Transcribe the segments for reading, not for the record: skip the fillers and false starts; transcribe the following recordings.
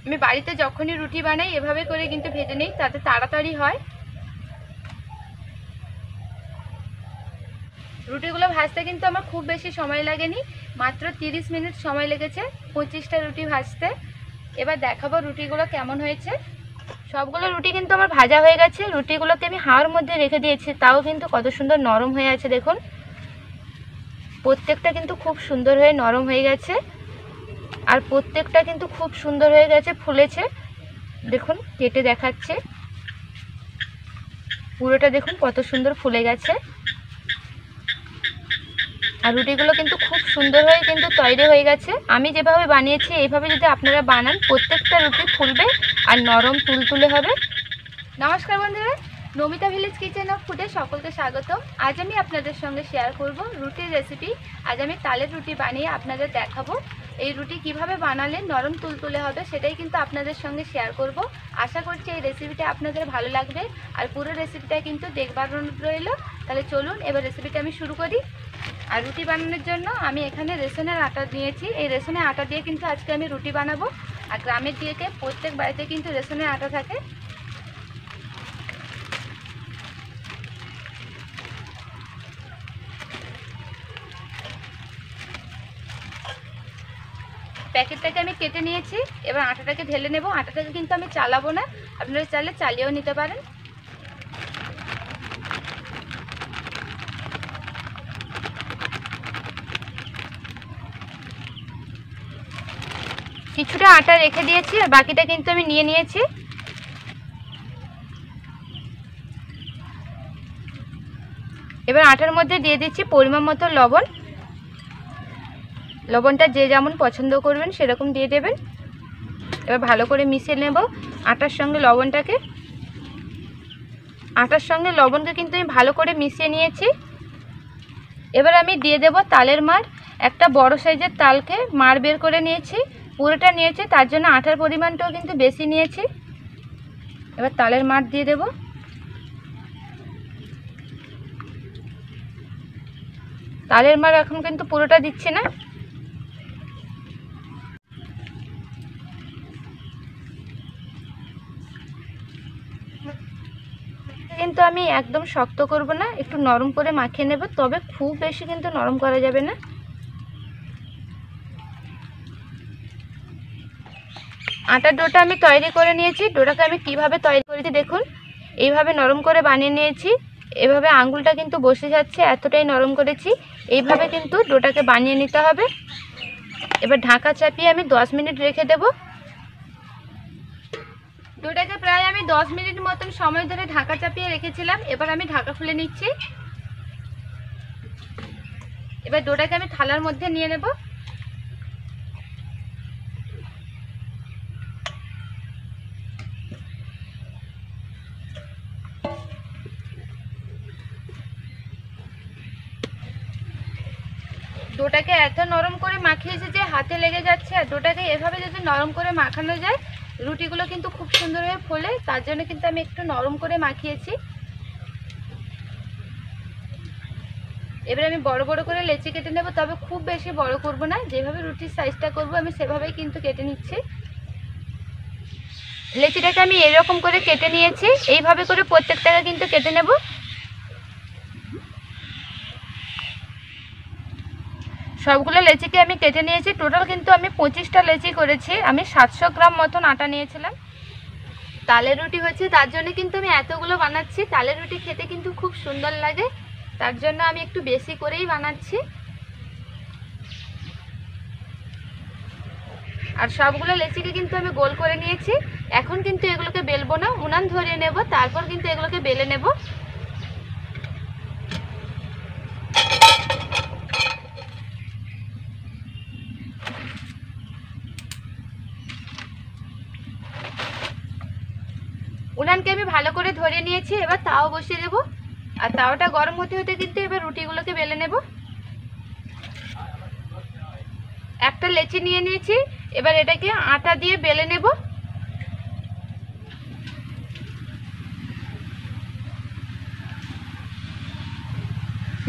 আমি বাড়িতে যখনই রুটি বানাই এভাবে করে কিন্তু ভেজে নিই, তাতে তাড়াতাড়ি হয়। রুটিগুলো ভাজতে কিন্তু আমার খুব বেশি সময় লাগেনি, মাত্র 30 মিনিট সময় লেগেছে 25টা রুটি ভাজতে। এবার দেখাবো রুটিগুলো কেমন হয়েছে। সবগুলো রুটি কিন্তু আমার ভাজা হয়ে গেছে। রুটিগুলোকে আমি হাওয়ার মধ্যে রেখে দিয়েছি, তাও কিন্তু কত সুন্দর নরম হয়ে আছে দেখুন। প্রত্যেকটা কিন্তু খুব সুন্দর হয়ে নরম হয়ে গেছে, আর প্রত্যেকটা কিন্তু খুব সুন্দর হয়ে গেছে, ফুলেছে। দেখুন কেটে দেখাচ্ছে, পুরোটা দেখুন কত সুন্দর ফুলে গেছে। আর রুটিগুলো কিন্তু খুব সুন্দর হয়ে কিন্তু তৈরি হয়ে গেছে। আমি যেভাবে বানিয়েছি এইভাবে যদি আপনারা বানান, প্রত্যেকটা রুটি ফুলবে আর নরম তুলতুলে হবে। নমস্কার বন্ধুরা, নমিতা ভিলেজ কিচেন অফ ফুডে সকলকে স্বাগত। আজ আমি আপনাদের সঙ্গে শেয়ার করব রুটির রেসিপি। আজ আমি তালের রুটি বানিয়ে আপনাদের দেখাবো। এই রুটি কিভাবে বানালে নরম তুলতুলে হবে সেটাই কিন্তু আপনাদের সঙ্গে শেয়ার করব। আশা করছি এই রেসিপিটা আপনাদের ভালো লাগবে, আর পুরো রেসিপিটা কিন্তু দেখবার অনুরোধ রইল। তাহলে চলুন এবার রেসিপিটা আমি শুরু করি। আর রুটি বানানোর জন্য আমি এখানে রেশনের আটা নিয়েছি। এই রেশনের আটা দিয়ে কিন্তু আজকে আমি রুটি বানাবো। আর গ্রামের দিকে প্রত্যেক বাড়িতে কিন্তু রেশনের আটা থাকে। প্যাকেটটাকে আমি কেটে নিয়েছি। এবার আটাটাকে ঢেলে নেব। আটাটাকে কিন্তু আমি চালাবো না, আপনারা চাইলে চালিয়েও নিতে পারেন। কিছুটা আটা রেখে দিয়েছি, আর বাকিটা কিন্তু আমি নিয়ে নিয়েছি। এবার আটার মধ্যে দিয়ে দিচ্ছি পরিমাণ মতো লবণ। লবণটা যে যেমন পছন্দ করবেন সেরকম দিয়ে দেবেন। এবার ভালো করে মিশিয়ে নেব আটার সঙ্গে লবণটাকে। আটার সঙ্গে লবণকে কিন্তু আমি ভালো করে মিশিয়ে নিয়েছি। এবার আমি দিয়ে দেব তালের মাড়। একটা বড় সাইজের তালকে মাড় বের করে নিয়েছি, পুরোটা নিয়েছি, তার জন্য আটার পরিমাণটাও কিন্তু বেশি নিয়েছি। এবার তালের মাড় দিয়ে দেব। তালের মাড় এখন কিন্তু পুরোটা দিচ্ছি না। কিন্তু আমি একদম শক্ত করব না, একটু নরম করে মাখিয়ে নেব, তবে খুব বেশি কিন্তু নরম করা যাবে না। আটার ডোটা আমি তৈরি করে নিয়েছি। ডোটাকে আমি কিভাবে তৈরি করেছি দেখুন। এইভাবে নরম করে বানিয়ে নিয়েছি। এভাবে আঙুলটা কিন্তু বসে যাচ্ছে, এতটাই নরম করেছি। এইভাবে কিন্তু ডোটাকে বানিয়ে নিতে হবে। এবার ঢাকা চাপিয়ে আমি 10 মিনিট রেখে দেব। ডোটাকে প্রায় আমি 10 মিনিট মতন সময় ধরে ঢাকা চাপিয়ে রেখেছিলাম। এবার আমি ঢাকা খুলে নিচ্ছি। এবার ডোটাকে আমি থালার মধ্যে নিয়ে নেব। ডোটাকে এত নরম করে মাখিয়েছি যে হাতে লেগে যাচ্ছে। আর ডোটাকে এভাবে যদি নরম করে মাখানো যায়, রুটিগুলো কিন্তু খুব সুন্দর হয়ে ফোলে। তার জন্য কিন্তু আমি একটু নরম করে মাখিয়েছি। এবার আমি বড় বড় করে লেচি কেটে নেব, তবে খুব বেশি বড় করব না। যেভাবে রুটির সাইজটা করব আমি সেভাবেই কিন্তু কেটে নিচ্ছি। লেচিটাকে আমি এরকম করে কেটে নিয়েছি। এইভাবে করে প্রত্যেকটাকে কিন্তু কেটে নেব। সবগুলো লেচিকে আমি কেটে নিয়েছি। টোটাল কিন্তু আমি 25টা লেচি করেছি। আমি 700 গ্রাম মতন আটা নিয়েছিলাম। তালের রুটি হচ্ছে তার জন্য কিন্তু আমি এতগুলো বানাচ্ছি। তালের রুটি খেতে কিন্তু খুব সুন্দর লাগে, তার জন্য আমি একটু বেশি করেই বানাচ্ছি। আর সবগুলো লেচিকে কিন্তু আমি গোল করে নিয়েছি। এখন কিন্তু এগুলোকে বেলবো না, উনান ধরিয়ে নেব, তারপর কিন্তু এগুলোকে বেলে নেব। উনানকে আমি ভালো করে ধরে নিয়েছি। এবার তাও বসিয়ে দেব, আর তাওয়াটা গরম হতে হতে কিন্তু এবার রুটিগুলোকে বেলে নেব। একটা লেচি নিয়ে নিয়েছি, এবার এটাকে আটা দিয়ে বেলে নেব।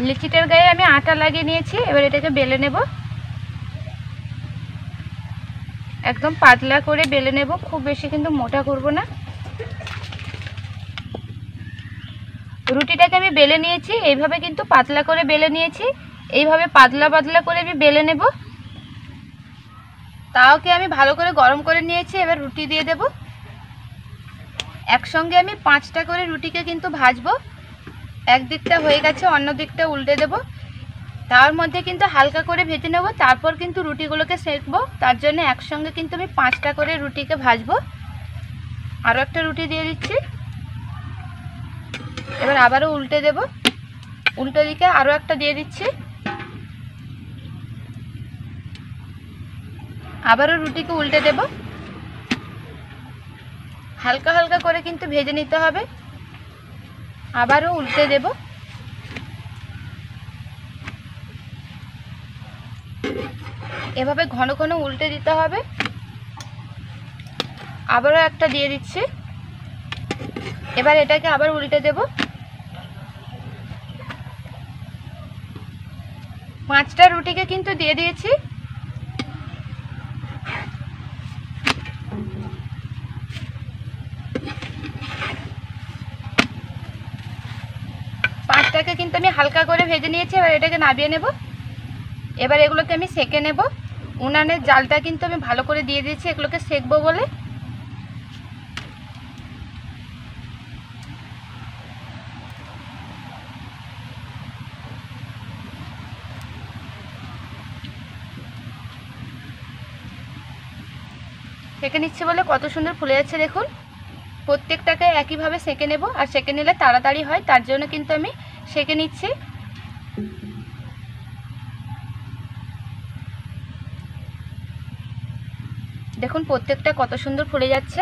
লিচিটার গায়ে আমি আটা লাগিয়ে নিয়েছি, এবার এটাকে বেলে নেব। একদম পাতলা করে বেলে নেব, খুব বেশি কিন্তু মোটা করব না। রুটিটাকে আমি বেলে নিয়েছি, এইভাবে কিন্তু পাতলা করে বেলে নিয়েছি। এইভাবে পাতলা পাতলা করে আমি বেলে নেব। তাওকে আমি ভালো করে গরম করে নিয়েছি। এবার রুটি দিয়ে দেব। একসঙ্গে আমি 5টা করে রুটিকে কিন্তু ভাজবো। এক দিকটা হয়ে গেছে, অন্য দিকটা উল্টে দেব। তার মধ্যে কিন্তু হালকা করে ভেজে নেব, তারপর কিন্তু রুটিগুলোকে সেঁকবো। তার জন্য একসঙ্গে কিন্তু আমি 5টা করে রুটিকে ভাজবো। আরও একটা রুটি দিয়ে দিচ্ছি। এবার আবারও উল্টে দেব, উল্টো দিকে আরও একটা দিয়ে দিচ্ছি। আবারও রুটিকে উল্টে দেব। হালকা হালকা করে কিন্তু ভেজে নিতে হবে। আবারও উল্টে দেব। এভাবে ঘন ঘন উল্টে দিতে হবে। আবারও একটা দিয়ে দিচ্ছি। এবার এটাকে আবার উল্টে দেব। 5টা রুটিকে কিন্তু দিয়ে দিয়েছি। পাঁচটাকে কিন্তু আমি হালকা করে ভেজে নিয়েছি। এবার এটাকে নামিয়ে নেব। এবার এগুলোকে আমি সেঁকে নেব। উনানের জালটা কিন্তু আমি ভালো করে দিয়ে দিয়েছি এগুলোকে সেঁকবো বলে। সেঁকে নিচ্ছে বলে কত সুন্দর ফুলে যাচ্ছে দেখুন। প্রত্যেকটাকে একইভাবে সেঁকে নেব, আর সেঁকে নিলে তাড়াতাড়ি হয়, তার জন্য কিন্তু আমি সেঁকে নিচ্ছি। দেখুন প্রত্যেকটা কত সুন্দর ফুলে যাচ্ছে।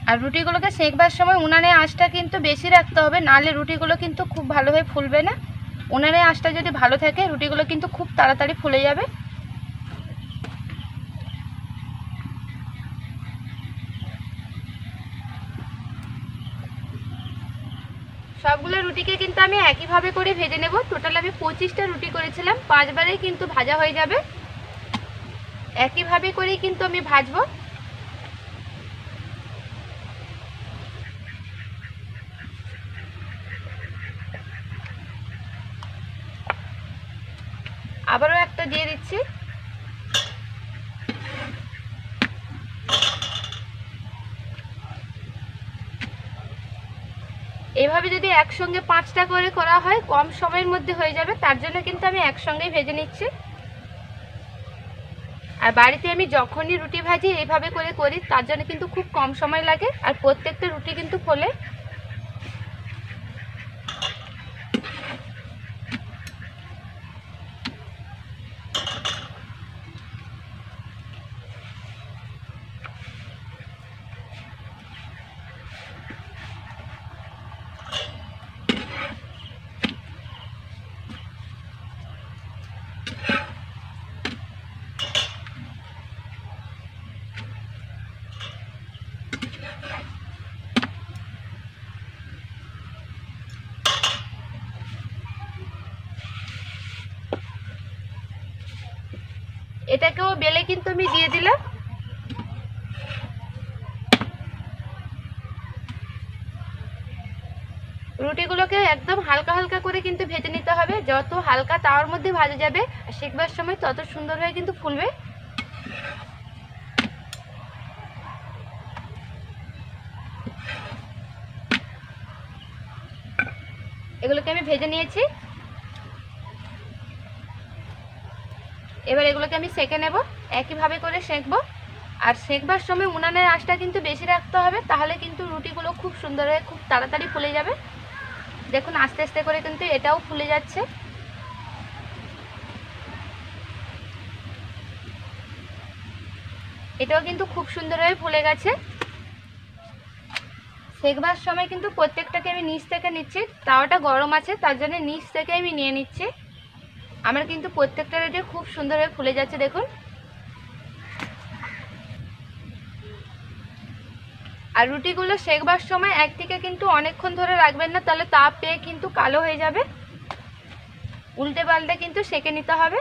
আর রুটিগুলোকে সেঁকবার সময় উনানে আঁচটা কিন্তু বেশি রাখতে হবে, নাহলে রুটিগুলো কিন্তু খুব ভালোভাবে ফুলবে না। উনানে আঁচটা যদি ভালো থাকে রুটিগুলো কিন্তু খুব তাড়াতাড়ি ফুলে যাবে। সবগুলো রুটিকে কিন্তু আমি একইভাবে করে ভেজে নেব। টোটাল আমি 25টা রুটি করেছিলাম, 5 বারেই কিন্তু ভাজা হয়ে যাবে। একইভাবে করেই কিন্তু আমি ভাজবো। আবারও একটা দিয়ে দিচ্ছি। এভাবে যদি একসঙ্গে 5টা করে করা হয় কম সময়ের মধ্যে হয়ে যাবে, তার জন্য কিন্তু আমি একসঙ্গেই ভেজে নিচ্ছি। আর বাড়িতে আমি যখনই রুটি ভাজি এইভাবে করে করি, তার জন্য কিন্তু খুব কম সময় লাগে, আর প্রত্যেকটা রুটি কিন্তু ফোলে। এটাকেও বেলে কিন্তু আমি দিয়ে দিলাম। রুটিগুলোকে একদম হালকা হালকা করে কিন্তু ভেজে নিতে হবে। যত হালকা তাওয়ার মধ্যে ভাজা যাবে আর সেকবার সময় তত সুন্দর হয়ে কিন্তু ফুলবে। এগুলোকে আমি ভেজে নিয়েছি। এবার এগুলোকে আমি সেঁকে নেব, একইভাবে করে সেঁকবো। আর সেঁকবার সময় উনানের আঁচটা কিন্তু বেশি রাখতে হবে, তাহলে কিন্তু রুটিগুলো খুব সুন্দর হয়ে খুব তাড়াতাড়ি ফুলে যাবে। দেখুন আস্তে আস্তে করে কিন্তু এটাও ফুলে যাচ্ছে। এটাও কিন্তু খুব সুন্দর হয়ে ফুলে গেছে। সেঁকবার সময় কিন্তু প্রত্যেকটাকে আমি নিচ থেকে নিচ্ছি, তাওয়াটা গরম আছে তার জন্য নিচ থেকে আমি নিয়ে নিচ্ছি। আমার কিন্তু প্রত্যেকটা রুটি খুব সুন্দর হয়ে ফুলে যাচ্ছে দেখুন। আর রুটিগুলো সেঁকবার সময় একদিকে কিন্তু অনেকক্ষণ ধরে রাখবেন না, তাহলে তাপ পেয়ে কিন্তু কালো হয়ে যাবে। উল্টে পাল্টে কিন্তু সেঁকে নিতে হবে।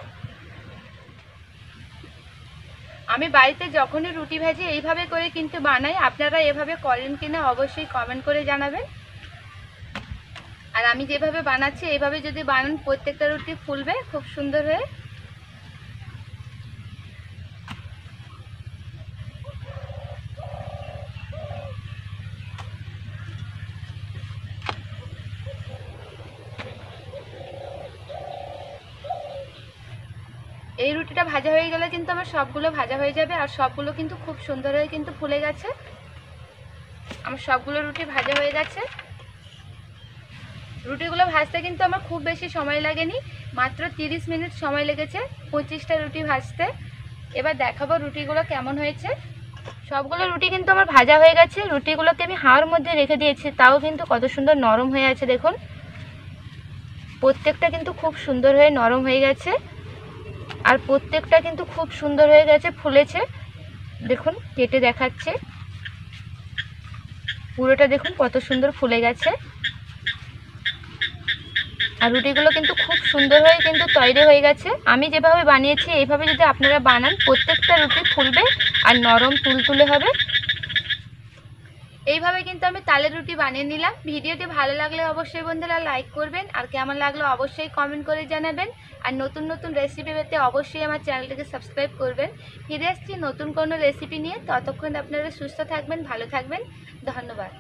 আমি বাড়িতে যখনই রুটি ভাজি এইভাবে করে কিন্তু বানাই। আপনারা এভাবে করেন কিনা অবশ্যই কমেন্ট করে জানাবেন। আর আমি যেভাবে বানাচ্ছি এইভাবে যদি বানান প্রত্যেকটা রুটি ফুলবে খুব সুন্দর হয়ে। এই রুটিটা ভাজা হয়ে গেলে কিন্তু আমার সবগুলো ভাজা হয়ে যাবে আর সবগুলো কিন্তু খুব সুন্দর হয়ে কিন্তু ফুলে গেছে। আমার সবগুলো রুটি ভাজা হয়ে গেছে। রুটিগুলো ভাজতে কিন্তু আমার খুব বেশি সময় লাগেনি, মাত্র 30 মিনিট সময় লেগেছে 25টা রুটি ভাজতে। এবার দেখাবো রুটিগুলো কেমন হয়েছে। সবগুলো রুটি কিন্তু আমার ভাজা হয়ে গেছে। রুটিগুলোকে আমি হাওয়ার মধ্যে রেখে দিয়েছি, তাও কিন্তু কত সুন্দর নরম হয়ে আছে দেখুন। প্রত্যেকটা কিন্তু খুব সুন্দর হয়ে নরম হয়ে গেছে আর প্রত্যেকটা কিন্তু খুব সুন্দর হয়ে গেছে, ফুলেছে। দেখুন কেটে দেখাচ্ছে, পুরোটা দেখুন কত সুন্দর ফুলে গেছে। আর রুটিগুলো কিন্তু খুব সুন্দর হয়ে কিন্তু তৈরি হয়ে গেছে। আমি যেভাবে বানিয়েছি এইভাবে যদি আপনারা বানান প্রত্যেকটা রুটি ফুলবে আর নরম তুলতুলে হবে। এইভাবে কিন্তু আমি তালের রুটি বানিয়ে নিলাম। ভিডিওটি ভালো লাগলে অবশ্যই বন্ধুরা লাইক করবেন আর কেমন লাগলো অবশ্যই কমেন্ট করে জানাবেন। আর নতুন নতুন রেসিপি পেতে অবশ্যই আমার চ্যানেলটিকে সাবস্ক্রাইব করবেন। ফিরে আসছি নতুন কোনো রেসিপি নিয়ে। ততক্ষণ আপনারা সুস্থ থাকবেন, ভালো থাকবেন। ধন্যবাদ।